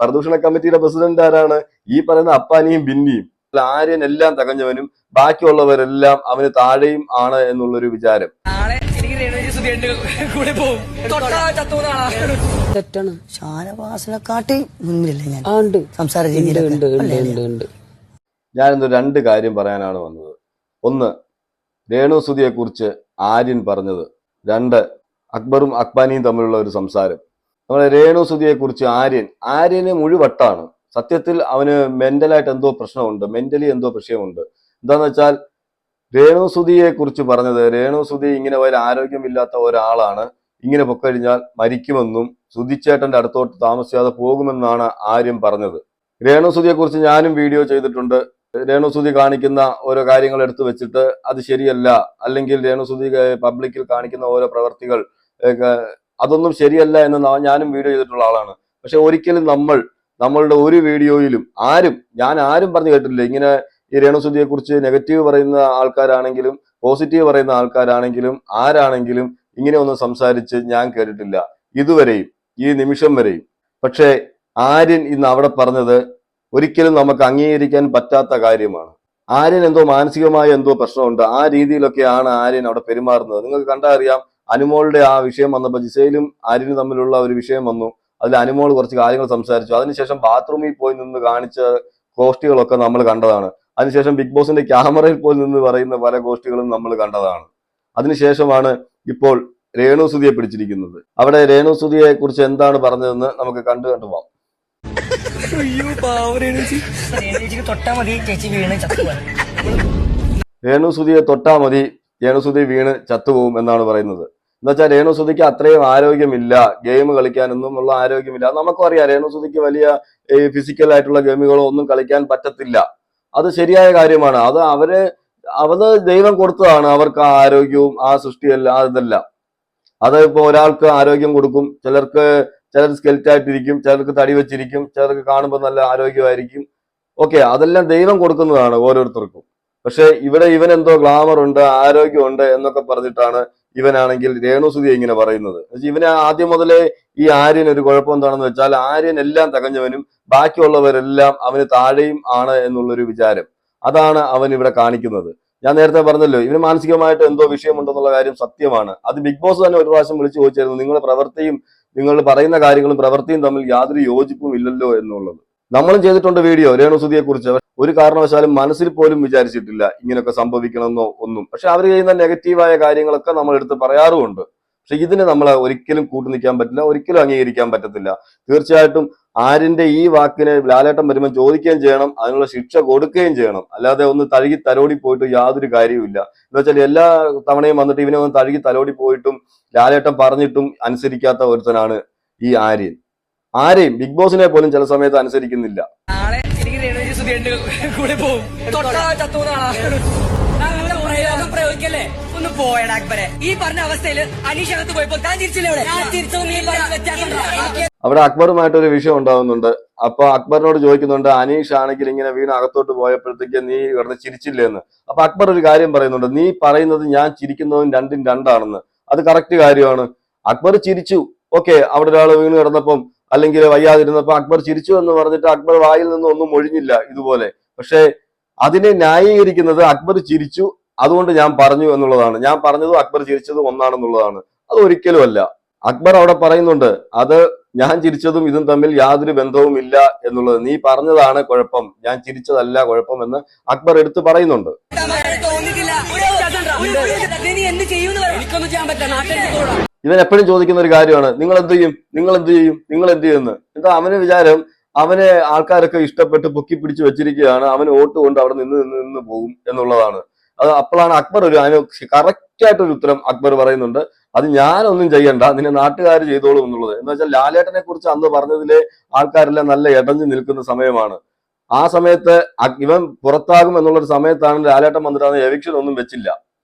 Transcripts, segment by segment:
പ്രദൂഷണ കമ്മിറ്റിയുടെ പ്രസിഡന്റ് ആരാണ്? ഈ പറയുന്ന അപ്പാനിയും ബിന്നിയും. ആര്യൻ എല്ലാം തികഞ്ഞവനും ബാക്കിയുള്ളവരെല്ലാം അവന് താഴെയും ആണ് എന്നുള്ളൊരു വിചാരം. തെറ്റാണ്. ഷാനവാസിനെക്കാട്ടി മുന്നിലല്ലേ ഞാൻ സംസാര രീതിയിലുണ്ട്. ഞാനിന്ന് രണ്ട് കാര്യം പറയാനാണ് വന്നത്. ഒന്ന്, രേണുസുതിയെ കുറിച്ച് ആര്യൻ പറഞ്ഞത്. രണ്ട്, അക്ബറും അക്ബാനിയും തമ്മിലുള്ള ഒരു സംസാരം. നമ്മളെ രേണുസുതിയെ കുറിച്ച് ആര്യന് മുഴുവട്ടാണ്. സത്യത്തിൽ അവന് മെന്റലായിട്ട് എന്തോ പ്രശ്നമുണ്ട്, മെന്റലി എന്തോ വിഷയമുണ്ട്. എന്താന്ന് വെച്ചാൽ രേണുസുതിയെ കുറിച്ച് പറഞ്ഞത്, രേണുസുതി ഇങ്ങനെ വലിയ ആരോഗ്യമില്ലാത്ത ഒരാളാണ്, ഇങ്ങനെ പൊക്കഴിഞ്ഞാൽ മരിക്കുമെന്നും സുധിച്ചേട്ടന്റെ അടുത്തോട്ട് താമസിയാതെ പോകുമെന്നാണ് ആര്യൻ പറഞ്ഞത്. രേണുസുതിയെ കുറിച്ച് ഞാനും വീഡിയോ ചെയ്തിട്ടുണ്ട്. രേണുസുതി കാണിക്കുന്ന ഓരോ കാര്യങ്ങൾ എടുത്തു വെച്ചിട്ട് അത് ശരിയല്ല, അല്ലെങ്കിൽ രേണുസുതി പബ്ലിക്കിൽ കാണിക്കുന്ന ഓരോ പ്രവർത്തികൾ അതൊന്നും ശരിയല്ല എന്ന് ഞാനും വീഡിയോ ചെയ്തിട്ടുള്ള ആളാണ്. പക്ഷെ ഒരിക്കലും നമ്മളുടെ ഒരു വീഡിയോയിലും ഞാൻ ആരും പറഞ്ഞു കേട്ടില്ല ഇങ്ങനെ ഈ രേണുസുതിയെ കുറിച്ച് നെഗറ്റീവ് പറയുന്ന ആൾക്കാരാണെങ്കിലും പോസിറ്റീവ് പറയുന്ന ആൾക്കാരാണെങ്കിലും ആരാണെങ്കിലും ഇങ്ങനെ ഒന്നും സംസാരിച്ച് ഞാൻ കേട്ടിട്ടില്ല ഇതുവരെയും, ഈ നിമിഷം വരെയും. പക്ഷേ ആര്യൻ ഇന്ന് അവിടെ പറഞ്ഞത് ഒരിക്കലും നമുക്ക് അംഗീകരിക്കാൻ പറ്റാത്ത കാര്യമാണ്. ആര്യൻ എന്തോ മാനസികമായ എന്തോ പ്രശ്നമുണ്ട്. ആ രീതിയിലൊക്കെയാണ് ആര്യൻ അവിടെ പെരുമാറുന്നത്. നിങ്ങൾക്ക് കണ്ടാൽ അറിയാം. അനുമോളുടെ ആ വിഷയം വന്നപ്പോൾ ജിസയിലും ആര്യനും തമ്മിലുള്ള ഒരു വിഷയം വന്നു. അതിൽ അനുമോൾ കുറച്ച് കാര്യങ്ങൾ സംസാരിച്ചു. അതിനുശേഷം ബാത്റൂമിൽ പോയി നിന്ന് കാണിച്ച ഗോഷ്ടികളൊക്കെ നമ്മൾ കണ്ടതാണ്. അതിനുശേഷം ബിഗ് ബോസിന്റെ ക്യാമറയിൽ പോയി നിന്ന് പറയുന്ന പല ഗോഷ്ടികളും നമ്മൾ കണ്ടതാണ്. അതിനുശേഷമാണ് ഇപ്പോൾ രേണുസുതിയെ പിടിച്ചിരിക്കുന്നത്. അവിടെ രേണുസുതിയെ കുറിച്ച് എന്താണ് പറഞ്ഞതെന്ന് നമുക്ക് കണ്ടു പോവാം. രേണുസുതിയെ തൊട്ടാ മതി, രേണുസുതി വീണ് ചത്തുപോകും എന്നാണ് പറയുന്നത്. എന്നുവെച്ചാൽ രേണുസുതിക്ക് അത്രയും ആരോഗ്യമില്ല, ഗെയിം കളിക്കാനൊന്നും ഉള്ള ആരോഗ്യമില്ല. നമുക്കും അറിയാം രേണുസുതിക്ക് വലിയ ഫിസിക്കൽ ആയിട്ടുള്ള ഗെയിമുകളോ ഒന്നും കളിക്കാൻ പറ്റത്തില്ല. അത് ശരിയായ കാര്യമാണ്. അത് അവര് ദൈവം കൊടുത്തതാണ് അവർക്ക് ആ ആരോഗ്യവും ആ സൃഷ്ടിയെല്ലാം ഇതെല്ലാം. അത് ഇപ്പൊ ഒരാൾക്ക് ആരോഗ്യം കൊടുക്കും, ചിലർ സ്കെൽറ്റായിട്ടിരിക്കും, ചിലർക്ക് തടി വെച്ചിരിക്കും, ചിലർക്ക് കാണുമ്പോൾ നല്ല ആരോഗ്യമായിരിക്കും. ഓക്കെ, അതെല്ലാം ദൈവം കൊടുക്കുന്നതാണ് ഓരോരുത്തർക്കും. പക്ഷെ ഇവിടെ ഇവനെന്തോ ഗ്ലാമർ ഉണ്ട്, ആരോഗ്യമുണ്ട് എന്നൊക്കെ പറഞ്ഞിട്ടാണ് ഇവനാണെങ്കിൽ രേണുസുതിയെ ഇങ്ങനെ പറയുന്നത്. ഇവന് ആദ്യം മുതലേ ഈ ആര്യൻ ഒരു കുഴപ്പം എന്താണെന്ന് വെച്ചാൽ ആര്യൻ എല്ലാം തികഞ്ഞവനും ബാക്കിയുള്ളവരെല്ലാം അവന് താഴെയും ആണ് എന്നുള്ളൊരു വിചാരം. അതാണ് അവൻ ഇവിടെ കാണിക്കുന്നത്. ഞാൻ നേരത്തെ പറഞ്ഞല്ലോ, ഇവന് മാനസികമായിട്ട് എന്തോ വിഷയമുണ്ടെന്നുള്ള കാര്യം സത്യമാണ്. അത് ബിഗ് ബോസ് തന്നെ ഒരു പ്രാവശ്യം വിളിച്ചു ചോദിച്ചായിരുന്നു, നിങ്ങളുടെ പ്രവൃത്തിയും നിങ്ങൾ പറയുന്ന കാര്യങ്ങളും പ്രവൃത്തിയും തമ്മിൽ യാതൊരു യോജിപ്പും ഇല്ലല്ലോ എന്നുള്ളത്. നമ്മളും ചെയ്തിട്ടുണ്ട് വീഡിയോ രേണുസുതിയെ കുറിച്ച്. ഒരു കാരണവശാലും മനസ്സിൽ പോലും വിചാരിച്ചിട്ടില്ല ഇങ്ങനെയൊക്കെ സംഭവിക്കണമെന്നോ ഒന്നും. പക്ഷെ അവർ ചെയ്യുന്ന നെഗറ്റീവായ കാര്യങ്ങളൊക്കെ നമ്മൾ എടുത്ത് പറയാറുമുണ്ട്. പക്ഷെ ഇതിന് നമ്മൾ ഒരിക്കലും കൂട്ടുനിൽക്കാൻ പറ്റില്ല, ഒരിക്കലും അംഗീകരിക്കാൻ പറ്റത്തില്ല. തീർച്ചയായിട്ടും ആര്യന്റെ ഈ വാക്കിന് ലാലേട്ടൻ വരുമ്പോൾ ചോദിക്കുകയും ചെയ്യണം, അതിനുള്ള ശിക്ഷ കൊടുക്കുകയും ചെയ്യണം. അല്ലാതെ ഒന്ന് തഴുകി തലോടി പോയിട്ട് യാതൊരു കാര്യവുമില്ല. എന്ന് വെച്ചാൽ എല്ലാ തവണയും വന്നിട്ട് ഇവനെ ഒന്ന് തഴുകി തലോടി പോയിട്ടും ലാലേട്ടൻ പറഞ്ഞിട്ടും അനുസരിക്കാത്ത ഒരുത്തനാണ് ഈ ആര്യൻ. ആരെയും ബിഗ് ബോസിനെ പോലും ചില സമയത്ത് അനുസരിക്കുന്നില്ല. ഒന്ന് പോയടാ അക്ബരെ. ഈ പറഞ്ഞ അവസ്ഥയിൽ അനീഷകത്ത് പോയപ്പോൾ താൻ തിരിച്ചില്ലേ? അവിടെ അക്ബറുമായിട്ടൊരു വിഷയം ഉണ്ടാവുന്നുണ്ട്. അപ്പൊ അക്ബറിനോട് ചോദിക്കുന്നുണ്ട്, അനീഷ് ആണെങ്കിൽ ഇങ്ങനെ വീണ് അകത്തോട്ട് പോയപ്പോഴത്തേക്ക് നീ കിടന്ന് ചിരിച്ചില്ലേ എന്ന്. അപ്പൊ അക്ബർ ഒരു കാര്യം പറയുന്നുണ്ട്, നീ പറയുന്നത് ഞാൻ ചിരിക്കുന്നതും രണ്ടും രണ്ടാണെന്ന്. അത് കറക്റ്റ് കാര്യമാണ്. അക്ബർ ചിരിച്ചു, ഓക്കെ, അവിടെ ഒരാൾ വീണ് കിടന്നപ്പം അല്ലെങ്കിൽ വയ്യാതിരുന്നപ്പോ അക്ബർ ചിരിച്ചു എന്ന് പറഞ്ഞിട്ട് അക്ബർ വായിൽ നിന്ന് ഒന്നും ഒഴിഞ്ഞില്ല ഇതുപോലെ. പക്ഷെ അതിനെ ന്യായീകരിക്കുന്നത് അക്ബർ ചിരിച്ചു അതുകൊണ്ട് ഞാൻ പറഞ്ഞു എന്നുള്ളതാണ്. ഞാൻ പറഞ്ഞതും അക്ബർ ചിരിച്ചതും ഒന്നാണെന്നുള്ളതാണ്. അത് ഒരിക്കലും അല്ല. അക്ബർ അവിടെ പറയുന്നുണ്ട്, അത് ഞാൻ ചിരിച്ചതും ഇതും തമ്മിൽ യാതൊരു ബന്ധവും ഇല്ല എന്നുള്ളത്. നീ പറഞ്ഞതാണ് കുഴപ്പം, ഞാൻ ചിരിച്ചതല്ല കുഴപ്പം എന്ന് അക്ബർ എടുത്ത് പറയുന്നുണ്ട്. ഇവൻ എപ്പോഴും ചോദിക്കുന്ന ഒരു കാര്യമാണ്, നിങ്ങൾ എന്ത് ചെയ്യും, നിങ്ങൾ എന്ത് ചെയ്യും, നിങ്ങൾ എന്ത് ചെയ്യുമെന്ന്. എന്താ അവന് വിചാരം, അവനെ ആൾക്കാരൊക്കെ ഇഷ്ടപ്പെട്ട് പൊക്കി പിടിച്ച് വെച്ചിരിക്കുകയാണ്, അവന് വോട്ട് കൊണ്ട് അവിടെ നിന്ന് പോകും എന്നുള്ളതാണ്. അത് അപ്പോഴാണ് അക്ബർ കറക്റ്റ് ആയിട്ടൊരു ഉത്തരം അക്ബർ പറയുന്നുണ്ട്, അത് ഞാനൊന്നും ചെയ്യണ്ട, നിന്നെ നാട്ടുകാർ ചെയ്തോളൂ എന്നുള്ളത്. എന്ന് വെച്ചാൽ ലാലേട്ടനെ കുറിച്ച് അന്ന് പറഞ്ഞതിലെ ആൾക്കാരെല്ലാം നല്ല ഇടഞ്ഞു നിൽക്കുന്ന സമയമാണ്. ആ സമയത്ത് ഇവൻ പുറത്താകും എന്നുള്ളൊരു സമയത്താണ് ലാലേട്ടൻ വന്നിട്ട് എവിക്ഷൻ ഒന്നും വെച്ചില്ല.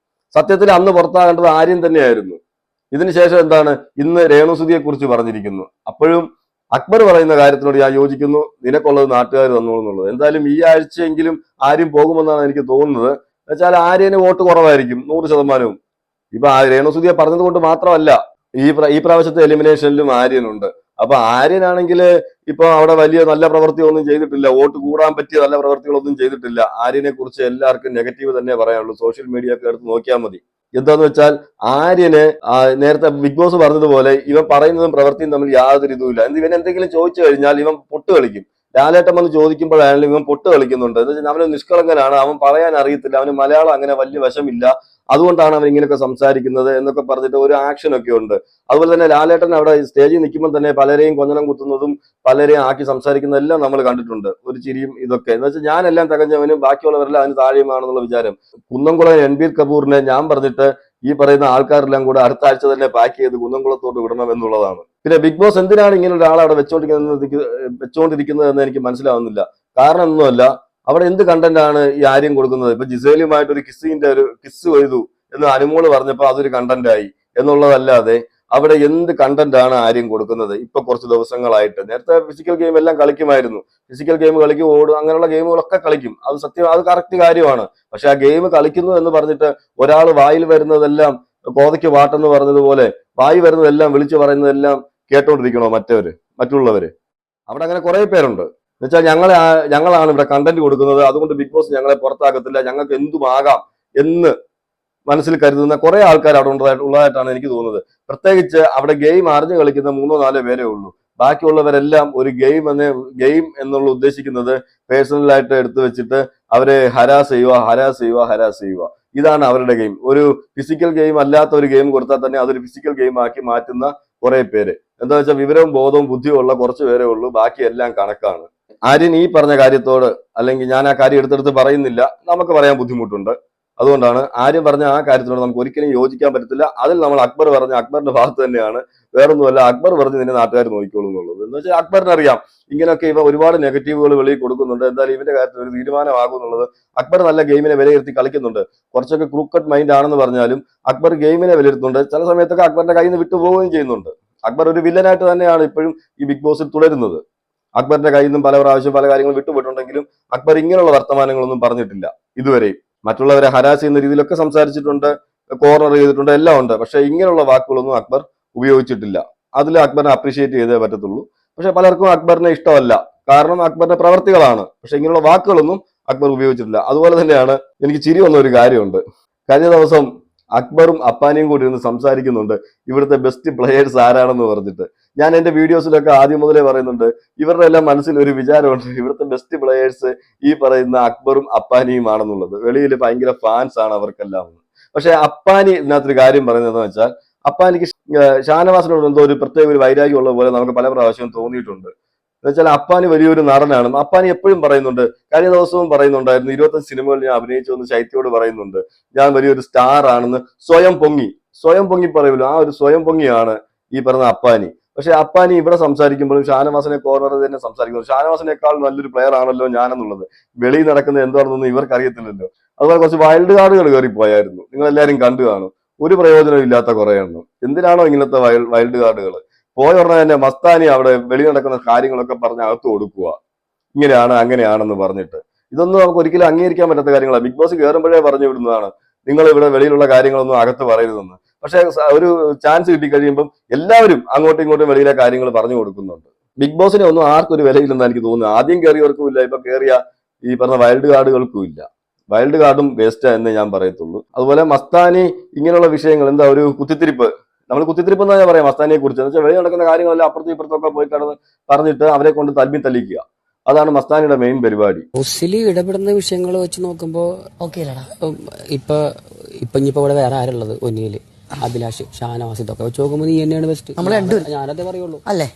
സത്യത്തിൽ അന്ന് പുറത്താകേണ്ടത് ആര്യൻ തന്നെയായിരുന്നു. ഇതിനുശേഷം എന്താണ് ഇന്ന് രേണുസുതിയെ കുറിച്ച് പറഞ്ഞിരിക്കുന്നു. അപ്പോഴും അക്ബർ പറയുന്ന കാര്യത്തിനോട് ഞാൻ യോജിക്കുന്നു, നിനക്കുള്ളത് നാട്ടുകാർ തന്നോളൂ എന്നുള്ളത്. എന്തായാലും ഈ ആഴ്ചയെങ്കിലും ആര്യം പോകുമെന്നാണ് എനിക്ക് തോന്നുന്നത്. എന്നുവെച്ചാൽ ആര്യന് വോട്ട് കുറവായിരിക്കും 100%. ഇപ്പൊ രേണുസുതിയെ പറഞ്ഞത് കൊണ്ട് മാത്രമല്ല, ഈ പ്രാവശ്യത്തെ എലിമിനേഷനിലും ആര്യനുണ്ട്. അപ്പൊ ആര്യനാണെങ്കിൽ ഇപ്പൊ അവിടെ വലിയ നല്ല പ്രവൃത്തിയൊന്നും ചെയ്തിട്ടില്ല, വോട്ട് കൂടാൻ പറ്റിയ നല്ല പ്രവൃത്തികളൊന്നും ചെയ്തിട്ടില്ല. ആര്യനെ കുറിച്ച് എല്ലാവർക്കും നെഗറ്റീവ് തന്നെ പറയാനുള്ളൂ. സോഷ്യൽ മീഡിയ ഒക്കെ എടുത്ത് നോക്കിയാൽ മതി. എന്താന്ന് വെച്ചാൽ ആര്യന് നേരത്തെ ബിഗ് ബോസ് പറഞ്ഞതുപോലെ ഇവൻ പറയുന്നതും പ്രവൃത്തിയും തമ്മിൽ യാതൊരു ഇതുമില്ല. ഇവൻ എന്തെങ്കിലും ചോദിച്ചു കഴിഞ്ഞാൽ ഇവൻ പൊട്ട് കളിക്കും. ലാലേട്ടൻ വന്ന് ചോദിക്കുമ്പോഴാണെങ്കിലും ഇവൻ പൊട്ട് കളിക്കുന്നുണ്ട്. എന്ന് വെച്ചാൽ അവന് നിഷ്കളങ്കനാണ്, അവൻ പറയാൻ അറിയത്തില്ല, അവന് മലയാളം അങ്ങനെ വലിയ വശമില്ല, അതുകൊണ്ടാണ് അവൻ ഇങ്ങനെയൊക്കെ സംസാരിക്കുന്നത് എന്നൊക്കെ പറഞ്ഞിട്ട് ഒരു ആക്ഷൻ ഒക്കെ ഉണ്ട്. അതുപോലെ തന്നെ ലാലേട്ടൻ അവിടെ സ്റ്റേജിൽ നിൽക്കുമ്പോൾ തന്നെ പലരെയും കൊഞ്ഞനം കുത്തുന്നതും പലരെയും ആക്കി സംസാരിക്കുന്നതെല്ലാം നമ്മൾ കണ്ടിട്ടുണ്ട്. ഒരു ചിരിയും ഇതൊക്കെ എന്ന് വെച്ചാൽ ഞാനെല്ലാം തികഞ്ഞവനും ബാക്കിയുള്ളവരെല്ലാം അതിന് താഴെയുമാണെന്നുള്ള വിചാരം. കുന്നംകുളം രൺബീർ കപൂറിനെ ഞാൻ പറഞ്ഞിട്ട് ഈ പറയുന്ന ആൾക്കാരെല്ലാം കൂടെ അടുത്ത ആഴ്ച തന്നെ പാക്ക് ചെയ്ത് കുന്നംകുളത്തോട്ട് വിടണം എന്നുള്ളതാണ്. പിന്നെ ബിഗ് ബോസ് എന്തിനാണ് ഇങ്ങനെ ഒരാളെ അവിടെ വെച്ചോണ്ടിരിക്കുന്നത് എന്ന് എനിക്ക് മനസ്സിലാവുന്നില്ല. കാരണം ഒന്നുമല്ല, അവിടെ എന്ത് കണ്ടന്റ് ആണ് ഈ ആര്യം കൊടുക്കുന്നത്? ഇപ്പൊ ജിസേലുമായിട്ട് ഒരു കിസ് ചെയ്തു എന്ന് അനുമോള് പറഞ്ഞപ്പോ അതൊരു കണ്ടന്റ് ആയി എന്നുള്ളതല്ലാതെ അവിടെ എന്ത് കണ്ടന്റ് ആണ് ആര്യം കൊടുക്കുന്നത്? ഇപ്പൊ കുറച്ച് ദിവസങ്ങളായിട്ട് നേരത്തെ ഫിസിക്കൽ ഗെയിം എല്ലാം കളിക്കുമായിരുന്നു. ഫിസിക്കൽ ഗെയിം കളിക്കും, ഓടും, അങ്ങനെയുള്ള ഗെയിമുകളൊക്കെ കളിക്കും. അത് സത്യം, അത് കറക്റ്റ് കാര്യമാണ്. പക്ഷെ ആ ഗെയിം കളിക്കുന്നു എന്ന് പറഞ്ഞിട്ട് ഒരാൾ വായിൽ വരുന്നതെല്ലാം കോതയ്ക്ക് വാട്ടെന്ന് പറഞ്ഞതുപോലെ വായി വരുന്നതെല്ലാം വിളിച്ചു പറയുന്നതെല്ലാം കേട്ടോണ്ടിരിക്കണോ മറ്റുള്ളവര്? അവിടെ അങ്ങനെ കുറെ പേരുണ്ട്. എന്നുവെച്ചാൽ ഞങ്ങളാണ് ഇവിടെ കണ്ടന്റ് കൊടുക്കുന്നത്, അതുകൊണ്ട് ബിഗ് ബോസ് ഞങ്ങളെ പുറത്താക്കത്തില്ല, ഞങ്ങൾക്ക് എന്തുമാകാം എന്ന് മനസ്സിൽ കരുതുന്ന കുറെ ആൾക്കാർ അവിടെ ഉള്ളതായിട്ടാണ് എനിക്ക് തോന്നുന്നത്. പ്രത്യേകിച്ച് അവിടെ ഗെയിം അറിഞ്ഞു കളിക്കുന്ന 3-4 പേരേ ഉള്ളൂ. ബാക്കിയുള്ളവരെല്ലാം ഒരു ഗെയിം എന്നുള്ള ഉദ്ദേശിക്കുന്നത് പേഴ്സണലായിട്ട് എടുത്തു വെച്ചിട്ട് അവരെ ഹരാസ് ചെയ്യുക. ഇതാണ് അവരുടെ ഗെയിം. ഒരു ഫിസിക്കൽ ഗെയിം അല്ലാത്ത ഒരു ഗെയിം കൊടുത്താൽ തന്നെ അതൊരു ഫിസിക്കൽ ഗെയിം ആക്കി മാറ്റുന്ന കുറെ പേര്. എന്താ വെച്ചാൽ വിവരവും ബോധവും ബുദ്ധിയും ഉള്ള കുറച്ച് പേരേ ഉള്ളൂ, ബാക്കി എല്ലാം കണക്കാണ്. ആര്യൻ ഈ പറഞ്ഞ കാര്യത്തോട്, അല്ലെങ്കിൽ ഞാൻ ആ കാര്യം എടുത്തെടുത്ത് പറയുന്നില്ല, നമുക്ക് പറയാൻ ബുദ്ധിമുട്ടുണ്ട്. അതുകൊണ്ടാണ് ആര്യം പറഞ്ഞ ആ കാര്യത്തിനോട് നമുക്ക് ഒരിക്കലും യോജിക്കാൻ പറ്റത്തില്ല. അതിൽ നമ്മൾ അക്ബറിന്റെ ഭാഗത്ത് തന്നെയാണ്. വേറൊന്നുമല്ല, അക്ബർ പറഞ്ഞ് നിന്നെ നാട്ടുകാർ നോക്കിക്കോളൂ എന്നുള്ളത്. എന്ന് വെച്ചാൽ അക്ബറിന് അറിയാം ഇങ്ങനെയൊക്കെ ഇവ ഒരുപാട് നെഗറ്റീവുകൾ വെളിയിൽ കൊടുക്കുന്നുണ്ട്, എന്തായാലും ഇവന്റെ കാര്യത്തിൽ ഒരു തീരുമാനമാകും എന്നുള്ളത്. അക്ബർ നല്ല ഗെയിമിനെ വിലയിരുത്തി കളിക്കുന്നുണ്ട്. കുറച്ചൊക്കെ ക്രൂക്കറ്റ് മൈൻഡ് ആണെന്ന് പറഞ്ഞാലും അക്ബർ ഗെയിമിനെ വിലയിരുത്തുന്നുണ്ട്. ചില സമയത്തൊക്കെ അക്ബറിന്റെ കയ്യിൽ നിന്ന് വിട്ടുപോവുകയും ചെയ്യുന്നുണ്ട്. അക്ബർ ഒരു വില്ലനായിട്ട് തന്നെയാണ് ഇപ്പോഴും ഈ ബിഗ് ബോസിൽ തുടരുന്നത്. അക്ബറിന്റെ കയ്യിൽ നിന്നും പല പ്രാവശ്യം പല കാര്യങ്ങളും വിട്ടുപോയിട്ടുണ്ടെങ്കിലും അക്ബർ ഇങ്ങനെയുള്ള വർത്തമാനങ്ങളൊന്നും പറഞ്ഞിട്ടില്ല ഇതുവരെയും. മറ്റുള്ളവരെ ഹരാസ് ചെയ്യുന്ന രീതിയിലൊക്കെ സംസാരിച്ചിട്ടുണ്ട്, കോർണർ ചെയ്തിട്ടുണ്ട്, എല്ലാം ഉണ്ട്. പക്ഷെ ഇങ്ങനെയുള്ള വാക്കുകളൊന്നും അക്ബർ ഉപയോഗിച്ചിട്ടില്ല. അതിൽ അക്ബറിനെ അപ്രീഷിയേറ്റ് ചെയ്തേ പറ്റത്തുള്ളൂ. പക്ഷെ പലർക്കും അക്ബറിനെ ഇഷ്ടമല്ല, കാരണം അക്ബറിന്റെ പ്രവർത്തികളാണ്. പക്ഷെ ഇങ്ങനെയുള്ള വാക്കുകളൊന്നും അക്ബർ ഉപയോഗിച്ചിട്ടില്ല. അതുപോലെ തന്നെയാണ് എനിക്ക് ചിരി വന്ന ഒരു കാര്യമുണ്ട്. കഴിഞ്ഞ ദിവസം അക്ബറും അപ്പാനിയും കൂടി ഇരുന്ന് സംസാരിക്കുന്നുണ്ട് ഇവിടുത്തെ ബെസ്റ്റ് പ്ലെയേഴ്സ് ആരാണെന്ന് പറഞ്ഞിട്ട്. ഞാൻ എന്റെ വീഡിയോസിലൊക്കെ ആദ്യം മുതലേ പറയുന്നുണ്ട്, ഇവരുടെ എല്ലാം മനസ്സിൽ ഒരു വിചാരമുണ്ട് ഇവിടുത്തെ ബെസ്റ്റ് പ്ലെയേഴ്സ് ഈ പറയുന്ന അക്ബറും അപ്പാനിയും ആണെന്നുള്ളത്. വെളിയിൽ ഭയങ്കര ഫാൻസ് ആണ് അവർക്കെല്ലാം. പക്ഷെ അപ്പാനി ഇതിനകത്തൊരു കാര്യം പറയുന്നതെന്ന് വെച്ചാൽ, അപ്പാനിക്ക് ഷാനവാസിനോട് എന്തോ ഒരു പ്രത്യേക ഒരു വൈരാഗ്യം ഉള്ള പോലെ നമുക്ക് പല പ്രാവശ്യവും തോന്നിയിട്ടുണ്ട്. എന്നുവെച്ചാൽ അപ്പാനി വലിയൊരു നടനാണ്. അപ്പാനി എപ്പോഴും പറയുന്നുണ്ട്, കഴിഞ്ഞ ദിവസവും പറയുന്നുണ്ടായിരുന്നു, 25 സിനിമകളിൽ ഞാൻ അഭിനയിച്ചു എന്ന് ശൈത്യയോട് പറയുന്നുണ്ട്, ഞാൻ വലിയൊരു സ്റ്റാർ ആണെന്ന് സ്വയം പൊങ്ങി പറയുമല്ലോ, ആ ഒരു സ്വയം പൊങ്ങിയാണ് ഈ പറഞ്ഞ അപ്പാനി. പക്ഷെ അപ്പാനി ഇവിടെ സംസാരിക്കുമ്പോഴും ഷാനവാസിനെ കോർണർ തന്നെ സംസാരിക്കുന്നു. ഷാനവാസിനേക്കാൾ നല്ലൊരു പ്ലെയർ ആണല്ലോ ഞാനെന്നുള്ളത്. വെളിയിൽ നടക്കുന്നത് എന്താണെന്നൊന്നും ഇവർക്ക് അറിയത്തില്ലല്ലോ. അതുപോലെ കുറച്ച് വൈൽഡ് കാർഡുകൾ കയറിപ്പോയായിരുന്നു, നിങ്ങൾ എല്ലാവരും കണ്ടു കാണും. ഒരു പ്രയോജനം ഇല്ലാത്ത കുറെ എണ്ണം. എന്തിനാണോ ഇങ്ങനത്തെ വൈൽഡ് കാർഡുകൾ? പോയ ഉടനെ തന്നെ മസ്താനി അവിടെ വെളി നടക്കുന്ന കാര്യങ്ങളൊക്കെ പറഞ്ഞ് അകത്ത് കൊടുക്കുക, ഇങ്ങനെയാണ് അങ്ങനെയാണെന്ന് പറഞ്ഞിട്ട്. ഇതൊന്നും നമുക്ക് ഒരിക്കലും അംഗീകരിക്കാൻ പറ്റാത്ത കാര്യങ്ങളാണ്. ബിഗ് ബോസ് കയറുമ്പോഴേ പറഞ്ഞു വിടുന്നതാണ്, നിങ്ങൾ ഇവിടെ വെളിയിലുള്ള കാര്യങ്ങളൊന്നും അകത്ത് പറയരുതെന്ന്. പക്ഷെ ഒരു ചാൻസ് കിട്ടിക്കഴിയുമ്പം എല്ലാവരും അങ്ങോട്ടും ഇങ്ങോട്ടും വെളിയിലെ കാര്യങ്ങൾ പറഞ്ഞു കൊടുക്കുന്നുണ്ട്. ബിഗ് ബോസിനെ ഒന്നും ആർക്കും ഒരു വിലയില്ലെന്ന് എനിക്ക് തോന്നുന്നു. ആദ്യം കയറിയവർക്കും ഇല്ല, ഇപ്പൊ കയറിയ ഈ പറഞ്ഞ വൈൽഡ് കാർഡുകൾക്കും ഇല്ല. വൈൽഡ് കാർഡും വേസ്റ്റ് എന്ന് ഞാൻ പറയത്തുള്ളൂ. അതുപോലെ മസ്താനി ഇങ്ങനെയുള്ള വിഷയങ്ങൾ എന്താ ഒരു കുത്തിത്തിരിപ്പ്, നമ്മൾ കുത്തിത്തിരിപ്പ് എന്നാ ഞാൻ പറയാം മസ്താനിയെ കുറിച്ച്. എന്ന് വെച്ചാൽ വെളിയിൽ നടക്കുന്ന കാര്യങ്ങളെല്ലാം അപ്പുറത്തും ഇപ്പുറത്തൊക്കെ പോയി കിടന്ന് പറഞ്ഞിട്ട് അവരെ കൊണ്ട് തല്ലിക്കുക. അതാണ് മസ്താനിയുടെ മെയിൻ പരിപാടി. മുസ്ലിം ഇടപെടുന്ന വിഷയങ്ങൾ വെച്ച് നോക്കുമ്പോ ഓക്കെ അല്ലടാ. ഇപ്പൊ ഇനിയിപ്പോ ഇവിടെ വേറെ ആരുള്ളത്? ഒന്നിയില് അഭിലാഷ്, ഷാനവാസ്, ഇതൊക്കെ വെച്ച് നോക്കുമ്പോ നീ തന്നെയാണ് ബെസ്റ്റ്. ഞാനതേ പറയുള്ളൂ അല്ലേ.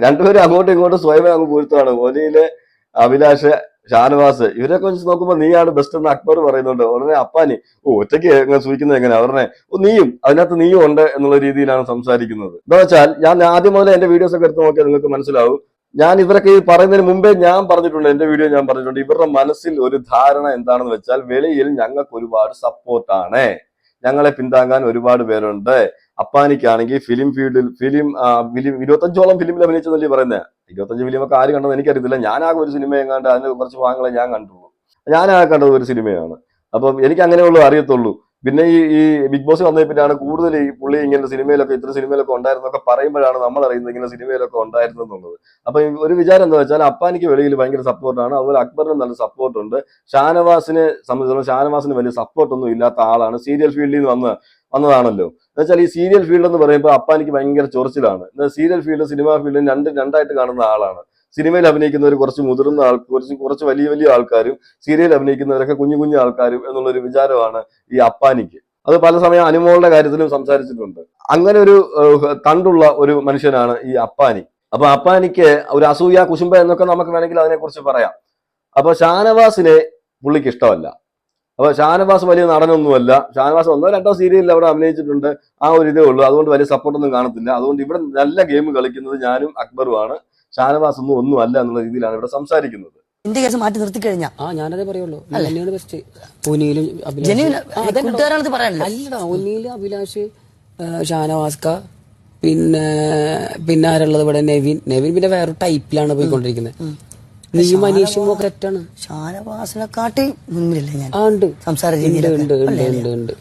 രണ്ടുപേരും അങ്ങോട്ടും ഇങ്ങോട്ടും സ്വയമേ അങ്ങ് പൂഴ്ത്താണ്. ഒന്നിയിലെ അഭിലാഷ്, ഷാനവാസ്, ഇവരൊക്കെ വെച്ച് നോക്കുമ്പോൾ നീയാണ് ബെസ്റ്റ് എന്ന് അക്ബർ പറയുന്നുണ്ട്. ഉടനെ അപ്പാനി ഒറ്റയ്ക്ക് സൂചിക്കുന്നത് എങ്ങനെ? ഉടനെ അതിനകത്ത് നീയും ഉണ്ട് എന്നുള്ള രീതിയിലാണ് സംസാരിക്കുന്നത്. എന്താ വെച്ചാൽ ഞാൻ ആദ്യം മുതലേ എന്റെ വീഡിയോസ് ഒക്കെ എടുത്ത് നോക്കിയാൽ നിങ്ങൾക്ക് മനസ്സിലാവും, ഞാൻ ഇവരൊക്കെ ഈ പറയുന്നതിന് മുമ്പേ ഞാൻ പറഞ്ഞിട്ടുണ്ട്, എന്റെ വീഡിയോ ഞാൻ പറഞ്ഞിട്ടുണ്ട്, ഇവരുടെ മനസ്സിൽ ഒരു ധാരണ എന്താണെന്ന് വെച്ചാൽ, വെളിയിൽ ഞങ്ങൾക്ക് ഒരുപാട് സപ്പോർട്ടാണ്, ഞങ്ങളെ പിന്താങ്ങാൻ ഒരുപാട് പേരുണ്ട്. അപ്പാനിക്കാണെങ്കിൽ ഫിലിം 25ഓളം ഫിലിമിൽ അഭിനയിച്ചെന്നല്ലേ പറയുന്നത്. 25 ഫിലിമൊക്കെ ആര് കണ്ടെന്ന് എനിക്കറിയത്തില്ല. ഞാനാകെ ഒരു സിനിമ എങ്ങാണ്ട് അതിന് കുറച്ച് ഭാഗങ്ങളെ ഞാൻ കണ്ടുള്ളൂ. ഞാനാകെ കണ്ടത് ഒരു സിനിമയാണ്. അപ്പം എനിക്ക് അങ്ങനെയുള്ളൂ അറിയത്തുള്ളൂ. പിന്നെ ഈ ബിഗ് ബോസ് വന്നതിൽ പിന്നെയാണ് കൂടുതൽ ഈ പുള്ളി ഇങ്ങനെ സിനിമയിലൊക്കെ ഇത്ര സിനിമയിലൊക്കെ ഉണ്ടായിരുന്നൊക്കെ പറയുമ്പോഴാണ് നമ്മൾ അറിയുന്നത് ഇങ്ങനെ സിനിമയിലൊക്കെ ഉണ്ടായിരുന്നു എന്നുള്ളത്. അപ്പൊ ഒരു വിചാരം എന്താ വെച്ചാൽ അപ്പാനിക്ക് വെളിയിൽ ഭയങ്കര സപ്പോർട്ടാണ്, അതുപോലെ അക്ബറിന് നല്ല സപ്പോർട്ടുണ്ട്. ഷാനവാസിനെ സംബന്ധിച്ചിടത്തോളം ഷാനവാസിന് വലിയ സപ്പോർട്ടൊന്നും ഇല്ലാത്ത ആളാണ്, സീരിയൽ ഫീൽഡിൽ നിന്ന് വന്നതാണല്ലോ. എന്ന് വെച്ചാൽ ഈ സീരിയൽ ഫീൽഡ് എന്ന് പറയുമ്പോൾ അപ്പാനിക്ക് ഭയങ്കര ചൊറിച്ചിലാണ്. സീരിയൽ ഫീൽഡ് സിനിമാ ഫീൽഡ് രണ്ടായിട്ട് കാണുന്ന ആളാണ്. സിനിമയിൽ അഭിനയിക്കുന്നവർ കുറച്ച് മുതിർന്ന കുറച്ച് വലിയ വലിയ ആൾക്കാരും സീരിയൽ അഭിനയിക്കുന്നവരൊക്കെ കുഞ്ഞു കുഞ്ഞു ആൾക്കാരും എന്നുള്ളൊരു വിചാരമാണ് ഈ അപ്പാനിക്ക്. അത് പല സമയം അനുമോളുടെ കാര്യത്തിലും സംസാരിച്ചിട്ടുണ്ട്. അങ്ങനെ ഒരു തണ്ടുള്ള ഒരു മനുഷ്യനാണ് ഈ അപ്പാനി. അപ്പൊ അപ്പാനിക്ക് ഒരു അസൂയ കുശുംബ എന്നൊക്കെ നമുക്ക് വേണമെങ്കിൽ അതിനെക്കുറിച്ച് പറയാം. അപ്പൊ ഷാനവാസിനെ പുള്ളിക്ക് ഇഷ്ടമല്ല. അപ്പൊ ഷാനവാസ് വലിയ നടനൊന്നുമല്ല. ഷാനവാസ് 1-2 സീരിയലിൽ അവിടെ അഭിനയിച്ചിട്ടുണ്ട്, ആ ഒരു ഇതേ ഉള്ളൂ. അതുകൊണ്ട് വലിയ സപ്പോർട്ടൊന്നും കാണത്തില്ല. അതുകൊണ്ട് ഇവിടെ നല്ല ഗെയിം കളിക്കുന്നത് ഞാനും അക്ബറുമാണ്, ഷാനവാസ് ഒന്നും അല്ല എന്നുള്ള രീതിയിലാണ് ഇവിടെ സംസാരിക്കുന്നത്. എന്റെ കേസ് മാറ്റി നിർത്തി കഴിഞ്ഞാ ഞാനതേ പറയുള്ളൂ, തന്നെയാണ് ബെസ്റ്റ്. ഒനിയിലും കൂട്ടുകാരാണെന്ന് പറയാനില്ല. അല്ലടാ, ഒനിയില് അഭിലാഷ്, ഷാനവാസ്ക, പിന്നെ ആരുള്ളത് ഇവിടെ നെവിൻ പിന്നെ വേറൊരു ടൈപ്പിലാണ് പോയിക്കൊണ്ടിരിക്കുന്നത്. നീ മനീഷും ഒക്കെ തെറ്റാണ്. ഷാനവാസിനെക്കാട്ടി മുന്നിലല്ലേ ഞാൻ ഉണ്ട് സംസാര ഉണ്ട്.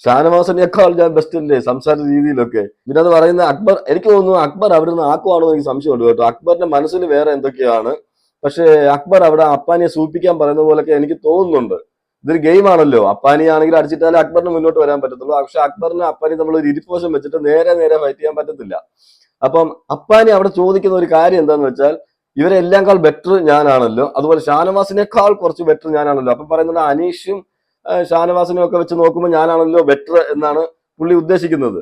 ഷാനവാസിനേക്കാൾ ഞാൻ ബെസ്റ്റ് അല്ലേ സംസാര രീതിയിലൊക്കെ. പിന്നെ അത് പറയുന്ന അക്ബർ, എനിക്ക് തോന്നുന്നു അക്ബർ അവിടെ നിന്ന് ആക്കുവാണോ എനിക്ക് സംശയമുണ്ട് കേട്ടോ. അക്ബറിന്റെ മനസ്സിൽ വേറെ എന്തൊക്കെയാണ്. പക്ഷെ അക്ബർ അവിടെ അപ്പാനിയെ സൂപ്പിക്കാൻ പറയുന്ന പോലൊക്കെ എനിക്ക് തോന്നുന്നുണ്ട്. ഇതൊരു ഗെയിം ആണല്ലോ, അപ്പാനി ആണെങ്കിൽ അടിച്ചിട്ടാലേ അക്ബറിന് മുന്നോട്ട് വരാൻ പറ്റത്തുള്ളൂ. പക്ഷെ അക്ബറിന് അപ്പാനി നമ്മൾ ഒരു ഇരിപ്പോഷം വെച്ചിട്ട് നേരെ ഫൈറ്റ് ചെയ്യാൻ പറ്റത്തില്ല. അപ്പം അപ്പാനി അവിടെ ചോദിക്കുന്ന ഒരു കാര്യം എന്താന്ന് വെച്ചാൽ, ഇവരെല്ലാംകാൾ ബെറ്റർ ഞാനാണല്ലോ, അതുപോലെ ഷാനവാസിനേക്കാൾ കുറച്ച് ബെറ്റർ ഞാനാണല്ലോ. അപ്പൊ പറയുന്നത് അനീഷും ഷാനവാസിനും ഒക്കെ വെച്ച് നോക്കുമ്പോൾ ഞാനാണല്ലോ ബെറ്റർ എന്നാണ് പുള്ളി ഉദ്ദേശിക്കുന്നത്.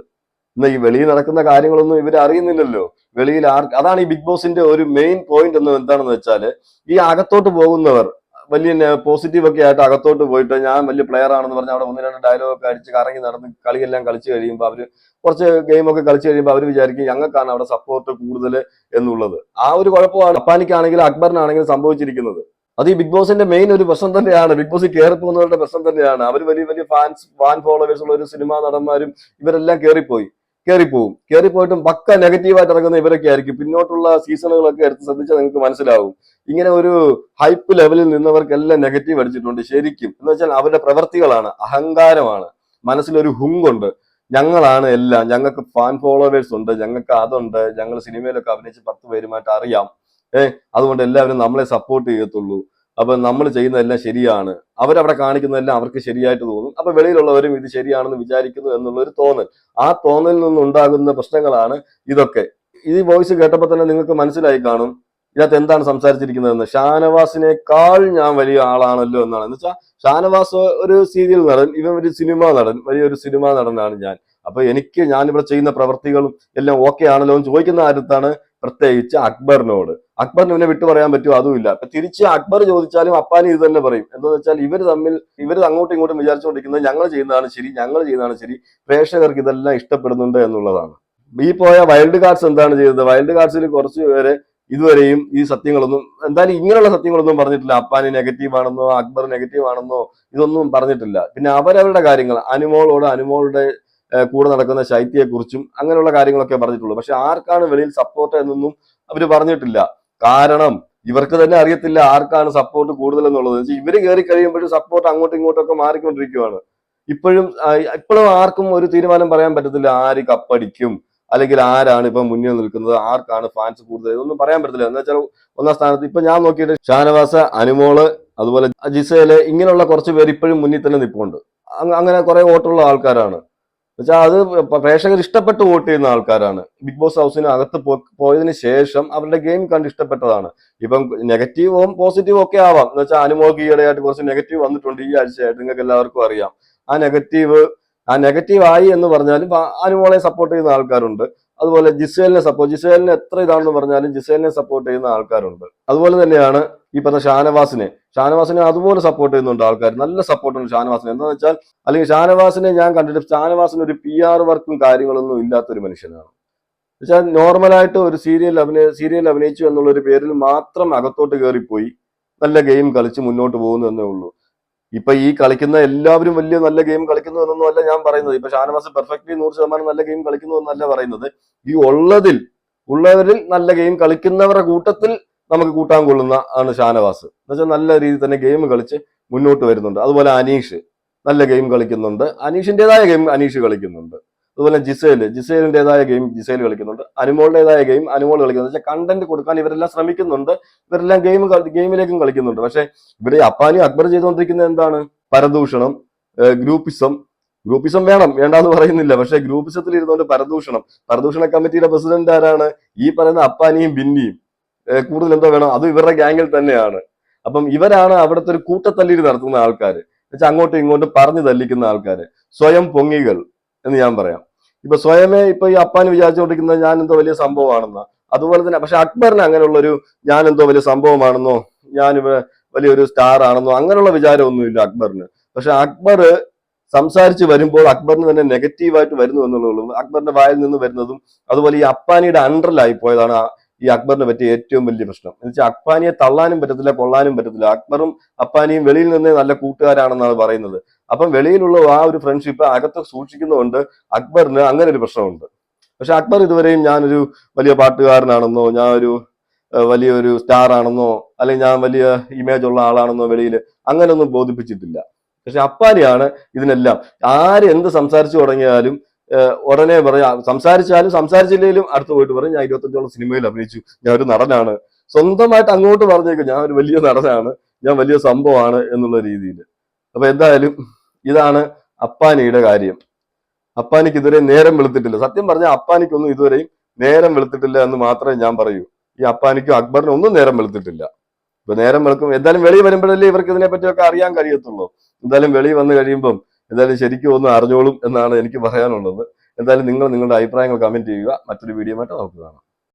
എന്നാൽ ഈ വെളിയിൽ നടക്കുന്ന കാര്യങ്ങളൊന്നും ഇവർ അറിയുന്നില്ലല്ലോ. വെളിയിൽ അതാണ് ഈ ബിഗ് ബോസിന്റെ ഒരു മെയിൻ പോയിന്റ് എന്ന് എന്താണെന്ന് വെച്ചാല്, ഈ അകത്തോട്ട് പോകുന്നവർ വലിയ പോസിറ്റീവ് ഒക്കെ ആയിട്ട് അകത്തോട്ട് പോയിട്ട് ഞാൻ വലിയ പ്ലെയർ ആണെന്ന് പറഞ്ഞാൽ അവിടെ 1-2 ഡയലോഗൊക്കെ അടിച്ച് കറങ്ങി നടന്ന് കളിയെല്ലാം കളിച്ചു കഴിയുമ്പോൾ അവര് കുറച്ച് ഗെയിമൊക്കെ കളിച്ചു കഴിയുമ്പോൾ അവർ വിചാരിക്കും ഞങ്ങൾക്കാണ് അവിടെ സപ്പോർട്ട് കൂടുതൽ എന്നുള്ളത്. ആ ഒരു കുഴപ്പമാണ് അപ്പാനിക്കാണെങ്കിലും അക്ബറിനാണെങ്കിലും സംഭവിച്ചിരിക്കുന്നത്. അത് ഈ ബിഗ് ബോസിന്റെ മെയിൻ ഒരു പ്രശ്നം തന്നെയാണ്. ബിഗ് ബോസിൽ കയറി പോകുന്നവരുടെ പ്രശ്നം തന്നെയാണ്. അവർ വലിയ വലിയ ഫാൻ ഫോളോവേഴ്സ് ഉള്ള ഒരു സിനിമാ നടന്മാരും ഇവരെല്ലാം കയറിപ്പോയിട്ടും പക്ക നെഗറ്റീവായിട്ട് ഇറങ്ങുന്ന ഇവരൊക്കെ ആയിരിക്കും. പിന്നോട്ടുള്ള സീസണുകളൊക്കെ എടുത്ത് ശ്രദ്ധിച്ചാൽ നിങ്ങൾക്ക് മനസ്സിലാവും. ഇങ്ങനെ ഒരു ഹൈപ്പ് ലെവലിൽ നിന്നവർക്കെല്ലാം നെഗറ്റീവ് അടിച്ചിട്ടുണ്ട് ശരിക്കും. എന്ന് വെച്ചാൽ അവരുടെ പ്രവർത്തികളാണ്, അഹങ്കാരമാണ്, മനസ്സിലൊരു ഹുങ്കുണ്ട്. ഞങ്ങളാണ് എല്ലാം, ഞങ്ങൾക്ക് ഫാൻ ഫോളോവേഴ്സ് ഉണ്ട്, ഞങ്ങൾക്ക് അതുണ്ട്, ഞങ്ങൾ സിനിമയിലൊക്കെ അഭിനയിച്ച് 10 പേരുമായിട്ട് അറിയാം, അതുകൊണ്ട് എല്ലാവരും നമ്മളെ സപ്പോർട്ട് ചെയ്യത്തുള്ളൂ. അപ്പൊ നമ്മൾ ചെയ്യുന്നതെല്ലാം ശരിയാണ്, അവരവിടെ കാണിക്കുന്നതെല്ലാം അവർക്ക് ശരിയായിട്ട് തോന്നും. അപ്പൊ വെളിയിലുള്ളവരും ഇത് ശരിയാണെന്ന് വിചാരിക്കുന്നു എന്നുള്ള ഒരു തോന്നൽ, ആ തോന്നലിൽ നിന്നുണ്ടാകുന്ന പ്രശ്നങ്ങളാണ് ഇതൊക്കെ. ഈ വോയിസ് കേട്ടപ്പോൾ തന്നെ നിങ്ങൾക്ക് മനസ്സിലായി കാണും ഇതിനകത്ത് എന്താണ് സംസാരിച്ചിരിക്കുന്നതെന്ന്. ഷാനവാസിനേക്കാൾ ഞാൻ വലിയ ആളാണല്ലോ എന്നാണ്. എന്ന് വെച്ചാൽ ഷാനവാസ് ഒരു സീരിയൽ നടൻ, ഇവൻ ഒരു സിനിമാ നടൻ, വലിയൊരു സിനിമാ നടനാണ് ഞാൻ. അപ്പൊ ഞാനിവിടെ ചെയ്യുന്ന പ്രവർത്തികളും എല്ലാം ഓക്കെ ആണല്ലോ എന്ന് ചോദിക്കുന്ന ആരത്താണ്? പ്രത്യേകിച്ച് അക്ബറിനോട്. അക്ബറിന് ഇവനെ വിട്ടു പറയാൻ പറ്റുമോ? അതുമില്ല. അപ്പൊ തിരിച്ച് അക്ബർ ചോദിച്ചാലും അപ്പാനി ഇത് തന്നെ പറയും. എന്താന്ന് വെച്ചാൽ ഇവർ അങ്ങോട്ടും ഇങ്ങോട്ടും വിചാരിച്ചുകൊണ്ടിരിക്കുന്നത് ഞങ്ങൾ ചെയ്യുന്നതാണ് ശരി, പ്രേക്ഷകർക്ക് ഇതെല്ലാം ഇഷ്ടപ്പെടുന്നുണ്ട് എന്നുള്ളതാണ്. ഈ പോയ വൈൽഡ് കാർഡ്സ് എന്താണ് ചെയ്തത്? വൈൽഡ് കാർഡ്സിൽ കുറച്ച് പേരെ ഇതുവരെയും ഈ സത്യങ്ങളൊന്നും, എന്തായാലും ഇങ്ങനെയുള്ള സത്യങ്ങളൊന്നും പറഞ്ഞിട്ടില്ല. അപ്പാനി നെഗറ്റീവ് ആണെന്നോ അക്ബർ നെഗറ്റീവ് ആണെന്നോ ഇതൊന്നും പറഞ്ഞിട്ടില്ല. പിന്നെ അവരവരുടെ കാര്യങ്ങൾ, അനുമോളുടെ കൂടെ നടക്കുന്ന ശൈത്യയെക്കുറിച്ചും അങ്ങനെയുള്ള കാര്യങ്ങളൊക്കെ പറഞ്ഞിട്ടുള്ളൂ. പക്ഷെ ആർക്കാണ് വെളിയിൽ സപ്പോർട്ട് എന്നൊന്നും അവര് പറഞ്ഞിട്ടില്ല. കാരണം ഇവർക്ക് തന്നെ അറിയത്തില്ല ആർക്കാണ് സപ്പോർട്ട് കൂടുതൽ എന്നുള്ളത്. ഇവര് കയറി കഴിയുമ്പോഴും സപ്പോർട്ട് അങ്ങോട്ടും ഇങ്ങോട്ടൊക്കെ മാറിക്കൊണ്ടിരിക്കുകയാണ്. ഇപ്പോഴും ആർക്കും ഒരു തീരുമാനം പറയാൻ പറ്റത്തില്ല ആര് കപ്പടിക്കും, അല്ലെങ്കിൽ ആരാണ് ഇപ്പൊ മുന്നിൽ നിൽക്കുന്നത്, ആർക്കാണ് ഫാൻസ് കൂടുതൽ, ഇതൊന്നും പറയാൻ പറ്റത്തില്ല. എന്ന് വെച്ചാൽ 1ാം സ്ഥാനത്ത് ഇപ്പൊ ഞാൻ നോക്കിയിട്ട് ഷാനവാസ്, അനുമോള്, അതുപോലെ ജിസേല്, ഇങ്ങനെയുള്ള കുറച്ച് പേര് ഇപ്പോഴും മുന്നിൽ തന്നെ നിൽപ്പുണ്ട്. അങ്ങനെ കുറെ വോട്ടുള്ള ആൾക്കാരാണ്. എന്നുവെച്ചാൽ അത് പ്രേക്ഷകർ ഇഷ്ടപ്പെട്ട് വോട്ട് ചെയ്യുന്ന ആൾക്കാരാണ്. ബിഗ് ബോസ് ഹൗസിന് അകത്ത് പോയതിനു ശേഷം അവരുടെ ഗെയിം കണ്ട് ഇഷ്ടപ്പെട്ടതാണ്. ഇപ്പം നെഗറ്റീവും പോസിറ്റീവും ഒക്കെ ആവാം. എന്ന് വെച്ചാൽ അനുമോൾക്ക് ഈയിടെയായിട്ട് കുറച്ച് നെഗറ്റീവ് വന്നിട്ടുണ്ട് ഈ ആഴ്ചയായിട്ട്, നിങ്ങൾക്ക് എല്ലാവർക്കും അറിയാം. ആ നെഗറ്റീവ് ആയി എന്ന് പറഞ്ഞാലും അനുമോളെ സപ്പോർട്ട് ചെയ്യുന്ന ആൾക്കാരുണ്ട്. അതുപോലെ ജിസേലിനെ എത്ര ഇതാണെന്ന് പറഞ്ഞാലും ജിസേലിനെ സപ്പോർട്ട് ചെയ്യുന്ന ആൾക്കാരുണ്ട്. അതുപോലെ തന്നെയാണ് ഈ പറഞ്ഞ ഷാനവാസിനെ അതുപോലെ സപ്പോർട്ട് ചെയ്യുന്നുണ്ട് ആൾക്കാർ. നല്ല സപ്പോർട്ടുണ്ട് ഷാനവാസിനെ. എന്താണെന്ന് വെച്ചാൽ, അല്ലെങ്കിൽ ഷാനവാസിനെ ഞാൻ കണ്ടിട്ട് ഷാനവാസിന് ഒരു PR വർക്കും കാര്യങ്ങളൊന്നും ഇല്ലാത്തൊരു മനുഷ്യനാണ്. വെച്ചാൽ നോർമലായിട്ട് ഒരു സീരിയൽ അഭിനയിച്ചു എന്നുള്ള ഒരു പേരിൽ മാത്രം അകത്തോട്ട് കയറിപ്പോയി നല്ല ഗെയിം കളിച്ച് മുന്നോട്ട് പോകുന്നു എന്നേ ഉള്ളൂ. ഇപ്പൊ ഈ കളിക്കുന്ന എല്ലാവരും വലിയ നല്ല ഗെയിം കളിക്കുന്നു എന്നൊന്നും അല്ല ഞാൻ പറയുന്നത്. ഇപ്പൊ ഷാനവാസ് പെർഫെക്റ്റ്ലി 100% നല്ല ഗെയിം കളിക്കുന്നു എന്നല്ല പറയുന്നത്. ഈ ഉള്ളവരിൽ നല്ല ഗെയിം കളിക്കുന്നവരുടെ കൂട്ടത്തിൽ നമുക്ക് കൂട്ടാൻ കൊള്ളുന്ന ആണ് ഷാനവാസ്. എന്ന് വെച്ചാൽ നല്ല രീതിയിൽ തന്നെ ഗെയിം കളിച്ച് മുന്നോട്ട് വരുന്നുണ്ട്. അതുപോലെ അനീഷ് നല്ല ഗെയിം കളിക്കുന്നുണ്ട്, അനീഷിന്റേതായ ഗെയിം അനീഷ് കളിക്കുന്നുണ്ട്, അതുപോലെ ജിസേലിന്റേതായ ഗെയിം ജിസേൽ കളിക്കുന്നുണ്ട്, അനുമോളുടേതായ ഗെയിം അനുമോൾ കളിക്കുന്നുണ്ട്. പക്ഷെ കണ്ടന്റ് കൊടുക്കാൻ ഇവരെല്ലാം ശ്രമിക്കുന്നുണ്ട്, ഇവരെല്ലാം ഗെയിമിലേക്കും കളിക്കുന്നുണ്ട്. പക്ഷെ ഇവിടെ അപ്പാനി അക്ബർ ചെയ്തുകൊണ്ടിരിക്കുന്നത് എന്താണ്? പരദൂഷണം, ഗ്രൂപ്പിസം വേണം, വേണ്ടാന്ന് പറയുന്നില്ല. പക്ഷെ ഗ്രൂപ്പിസത്തിൽ ഇരുന്നുകൊണ്ട് പരദൂഷണ കമ്മിറ്റിയുടെ പ്രസിഡന്റ് ആരാണ്? ഈ പറയുന്ന അപ്പാനിയും ബിന്നിയും. കൂടുതൽ എന്തോ വേണം, അത് ഇവരുടെ ഗ്യാങ്ങിൽ തന്നെയാണ്. അപ്പം ഇവരാണ് അവിടുത്തെ ഒരു കൂട്ടത്തല്ലിൽ നടത്തുന്ന ആൾക്കാര്, എന്നുവെച്ചാൽ അങ്ങോട്ടും ഇങ്ങോട്ടും പറഞ്ഞു തല്ലിക്കുന്ന ആൾക്കാര്, സ്വയം പൊങ്ങികൾ എന്ന് ഞാൻ പറയാം. ഇപ്പൊ സ്വയമേ ഇപ്പൊ ഈ അപ്പാന് വിചാരിച്ചുകൊണ്ടിരിക്കുന്നത് ഞാൻ എന്തോ വലിയ സംഭവമാണെന്നോ, അതുപോലെ തന്നെ. പക്ഷെ അക്ബറിന് അങ്ങനെയുള്ളൊരു ഞാൻ എന്തോ വലിയ സംഭവമാണെന്നോ, ഞാൻ വലിയൊരു സ്റ്റാർ ആണെന്നോ അങ്ങനെയുള്ള വിചാരമൊന്നുമില്ല അക്ബറിന്. പക്ഷെ അക്ബർ സംസാരിച്ച് വരുമ്പോൾ അക്ബറിന് തന്നെ നെഗറ്റീവായിട്ട് വരുന്നു എന്നുള്ളൂ. അക്ബറിന്റെ വായിൽ നിന്ന് വരുന്നതും അതുപോലെ ഈ അപ്പാനിയുടെ അണ്ടറിലായി പോയതാണ് ഈ അക്ബറിന് പറ്റിയ ഏറ്റവും വലിയ പ്രശ്നം. എന്ന് വെച്ചാൽ അപ്പാനിയെ തള്ളാനും പറ്റത്തില്ല, കൊള്ളാനും പറ്റത്തില്ല. അക്ബറും അപ്പാനിയും വെളിയിൽ നിന്നേ നല്ല കൂട്ടുകാരാണെന്നാണ് പറയുന്നത്. അപ്പം വെളിയിലുള്ള ആ ഒരു ഫ്രണ്ട്ഷിപ്പ് അകത്ത് സൂക്ഷിക്കുന്നതുകൊണ്ട് അക്ബറിന് അങ്ങനെ ഒരു പ്രശ്നമുണ്ട്. പക്ഷെ അക്ബർ ഇതുവരെയും ഞാനൊരു വലിയ പാട്ടുകാരനാണെന്നോ, ഞാൻ ഒരു വലിയൊരു സ്റ്റാർ ആണെന്നോ, അല്ലെങ്കിൽ ഞാൻ വലിയ ഇമേജ് ഉള്ള ആളാണെന്നോ വെളിയിൽ അങ്ങനെയൊന്നും ബോധിപ്പിച്ചിട്ടില്ല. പക്ഷെ അപ്പാനിയാണ് ഇതിനെല്ലാം. ആര് എന്ത് സംസാരിച്ചു തുടങ്ങിയാലും ഉടനെ പറയാം, സംസാരിച്ചില്ലെങ്കിലും അടുത്ത് പോയിട്ട് പറയും ഞാൻ 25ഓളം സിനിമയിൽ അഭിനയിച്ചു, ഞാൻ ഒരു നടനാണ്. സ്വന്തമായിട്ട് അങ്ങോട്ട് പറഞ്ഞേക്കും ഞാൻ ഒരു വലിയ നടനാണ്, ഞാൻ വലിയ സംഭവമാണ് എന്നുള്ള രീതിയിൽ. അപ്പൊ എന്തായാലും ഇതാണ് അപ്പാനിയുടെ കാര്യം. അപ്പാനിക്ക് ഇതുവരെ നേരം വെളുത്തിട്ടില്ല. സത്യം പറഞ്ഞാൽ അപ്പാനിക്കൊന്നും ഇതുവരെയും നേരം വെളുത്തിട്ടില്ല എന്ന് മാത്രമേ ഞാൻ പറയൂ. ഈ അപ്പാനിക്കും അക്ബറിനും ഒന്നും നേരം വെളുത്തിട്ടില്ല. ഇപ്പൊ നേരം വെളുക്കും. എന്തായാലും വെളി വരുമ്പോഴല്ലേ ഇവർക്ക് ഇതിനെ പറ്റിയൊക്കെ അറിയാൻ കഴിയത്തുള്ളൂ. എന്തായാലും വെളി വന്നു കഴിയുമ്പം എന്തായാലും ശരിക്കും ഒന്ന് അറിഞ്ഞോളും എന്നാണ് എനിക്ക് പറയാനുള്ളത്. എന്തായാലും നിങ്ങൾ നിങ്ങളുടെ അഭിപ്രായങ്ങൾ കമന്റ് ചെയ്യുക. മറ്റൊരു വീഡിയോ ആയിട്ട് നമുക്ക് കാണാം.